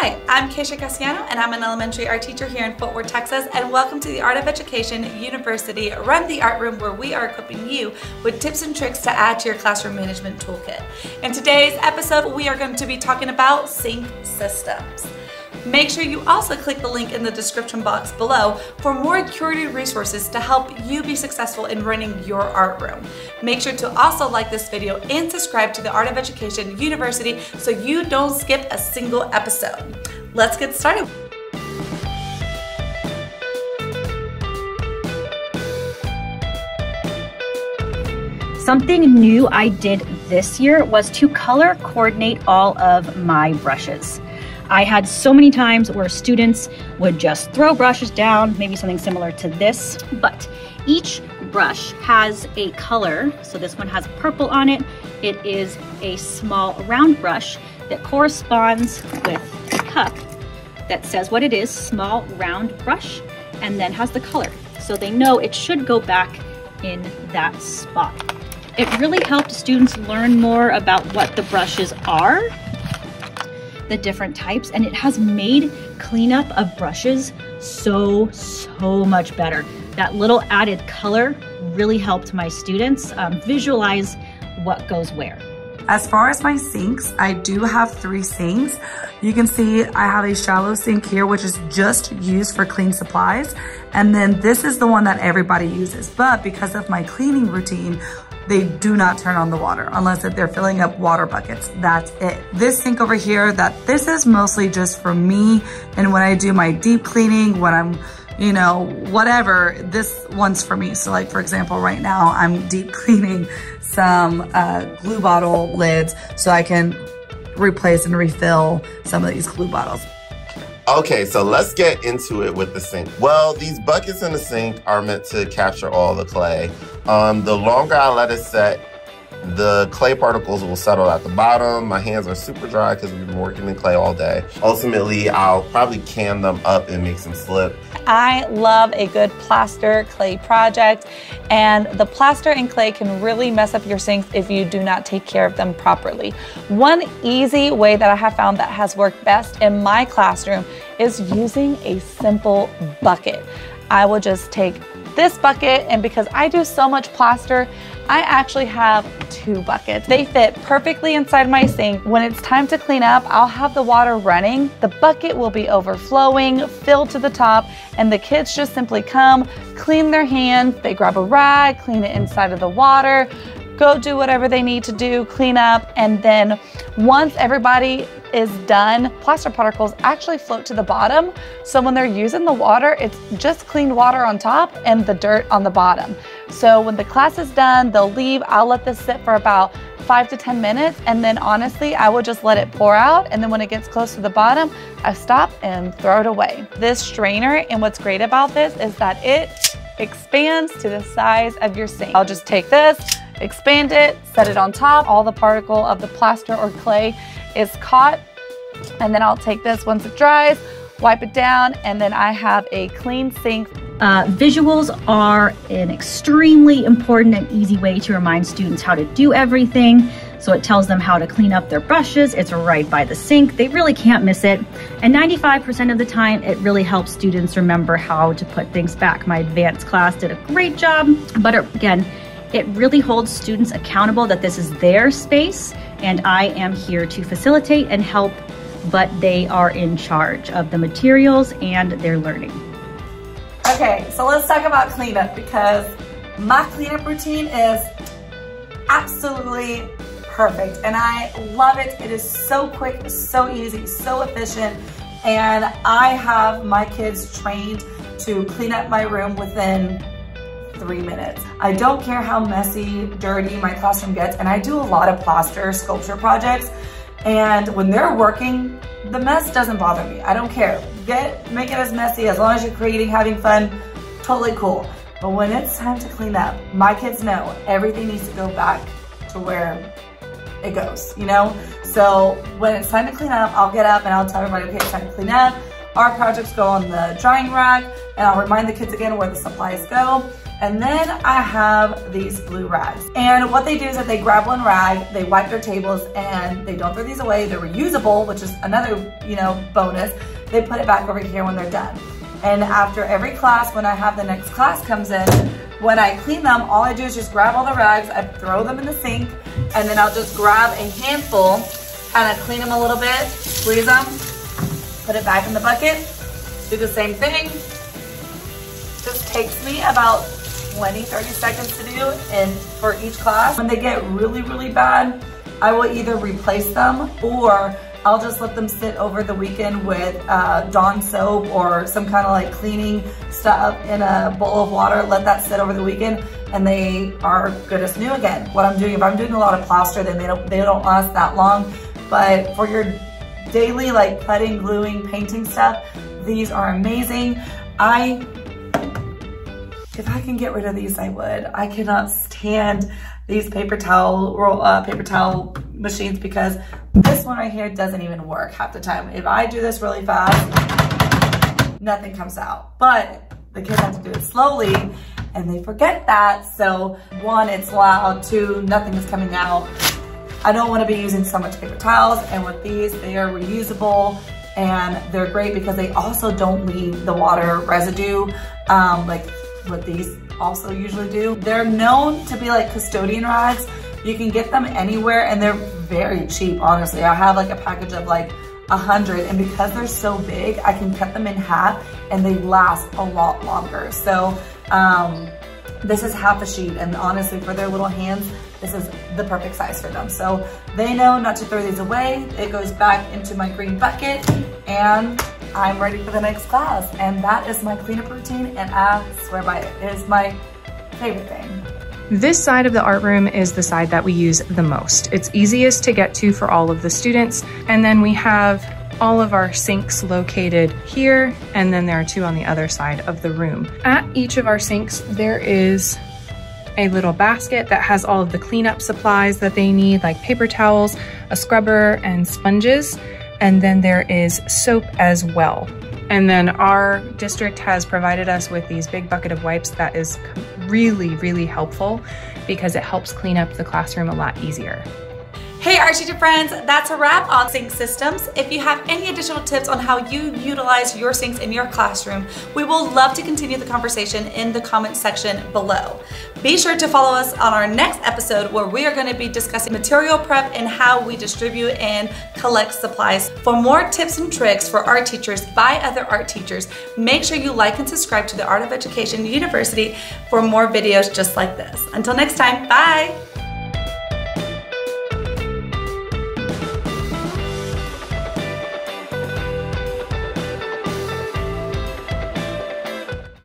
Hi, I'm Keisha Casiano, and I'm an elementary art teacher here in Fort Worth, Texas, and welcome to the Art of Education University Run the Art Room, where we are equipping you with tips and tricks to add to your classroom management toolkit. In today's episode, we are going to be talking about sink systems. Make sure you also click the link in the description box below for more curated resources to help you be successful in running your art room. Make sure to also like this video and subscribe to the Art of Education University so you don't skip a single episode. Let's get started. Something new I did this year was to color coordinate all of my brushes. I had so many times where students would just throw brushes down, maybe something similar to this, but each brush has a color. So this one has purple on it. It is a small round brush that corresponds with a cup that says what it is, small round brush, and then has the color. So they know it should go back in that spot. It really helped students learn more about what the brushes are, the different types, and it has made cleanup of brushes so much better. That little added color really helped my students visualize what goes where. As far as my sinks, I do have 3 sinks. You can see I have a shallow sink here, which is just used for clean supplies. And then this is the one that everybody uses. But because of my cleaning routine, they do not turn on the water unless they're filling up water buckets. That's it. This sink over here, this is mostly just for me. And when I do my deep cleaning, when I'm, whatever, this one's for me. So like, for example, right now I'm deep cleaning some glue bottle lids so I can replace and refill some of these glue bottles. Okay, so let's get into it with the sink. Well, these buckets in the sink are meant to capture all the clay. The longer I let it set, the clay particles will settle at the bottom. My hands are super dry because we've been working in clay all day. Ultimately, I'll probably can them up and make some slip. I love a good plaster clay project, and the plaster and clay can really mess up your sinks if you do not take care of them properly. One easy way that I have found that has worked best in my classroom is using a simple bucket. I will just take this bucket, and because I do so much plaster, I actually have 2 buckets. They fit perfectly inside my sink. When it's time to clean up, I'll have the water running. The bucket will be overflowing, filled to the top, and the kids just simply come, clean their hands, they grab a rag, clean it inside of the water, go do whatever they need to do, clean up, and then once everybody is done, plaster particles actually float to the bottom. So when they're using the water, it's just clean water on top and the dirt on the bottom. So when the class is done, they'll leave. I'll let this sit for about 5 to 10 minutes. And then honestly, I will just let it pour out. And then when it gets close to the bottom, I stop and throw it away. This strainer, and what's great about this is that it expands to the size of your sink. I'll just take this, expand it, set it on top. All the particle of the plaster or clay is caught, and then I'll take this once it dries, wipe it down, and then I have a clean sink. Visuals are an extremely important and easy way to remind students how to do everything. So it tells them how to clean up their brushes. It's right by the sink. They really can't miss it. And 95% of the time, it really helps students remember how to put things back. My advanced class did a great job, but again, it really holds students accountable that this is their space, and I am here to facilitate and help, but they are in charge of the materials and their learning. Okay, so let's talk about cleanup, because my cleanup routine is absolutely perfect and I love it. It is so quick, so easy, so efficient, and I have my kids trained to clean up my room within 3 minutes. I don't care how messy, dirty my classroom gets, and I do a lot of plaster sculpture projects, and when they're working, the mess doesn't bother me. I don't care. Make it as messy as long as you're creating, having fun, totally cool. But when it's time to clean up, my kids know everything needs to go back to where it goes, So when it's time to clean up, I'll get up and I'll tell everybody, okay, it's time to clean up. Our projects go on the drying rack, and I'll remind the kids again where the supplies go. And then I have these blue rags. And what they do is that they grab one rag, they wipe their tables, and they don't throw these away. They're reusable, which is another, bonus. They put it back over here when they're done. And after every class, when I have the next class comes in, when I clean them, all I do is just grab all the rags, I throw them in the sink, and then I'll just grab a handful, kind of clean them a little bit, squeeze them, put it back in the bucket, do the same thing. Just takes me about 20, 30 seconds to do and for each class. When they get really, really bad, I will either replace them or I'll just let them sit over the weekend with Dawn soap or some kind of like cleaning stuff in a bowl of water, let that sit over the weekend, and they are good as new again. What I'm doing, if I'm doing a lot of plaster, then they don't last that long. But for your daily like putting, gluing, painting stuff, these are amazing. If I can get rid of these, I would. I cannot stand these paper towel machines because this one right here doesn't even work half the time. If I do this really fast, nothing comes out. But the kids have to do it slowly and they forget that. So one, it's loud. Two, nothing is coming out. I don't want to be using so much paper towels, and with these, they are reusable and they're great because they also don't leave the water residue like what these also usually do. They're known to be like custodian rags. You can get them anywhere and they're very cheap, honestly. I have like a package of like 100, and because they're so big, I can cut them in half and they last a lot longer. So this is half a sheet, and honestly for their little hands, this is the perfect size for them. So they know not to throw these away. It goes back into my green bucket and I'm ready for the next class. And that is my cleanup routine, and I swear by it. It is my favorite thing. This side of the art room is the side that we use the most. It's easiest to get to for all of the students. And then we have all of our sinks located here, and then there are two on the other side of the room. At each of our sinks, there is a little basket that has all of the cleanup supplies that they need, like paper towels, a scrubber, and sponges. And then there is soap as well. And then our district has provided us with these big bucket of wipes that is really, really helpful because it helps clean up the classroom a lot easier. Hey art teacher friends, that's a wrap on sink systems. If you have any additional tips on how you utilize your sinks in your classroom, we will love to continue the conversation in the comment section below. Be sure to follow us on our next episode where we are going to be discussing material prep and how we distribute and collect supplies. For more tips and tricks for art teachers by other art teachers, make sure you like and subscribe to the Art of Education University for more videos just like this. Until next time, bye!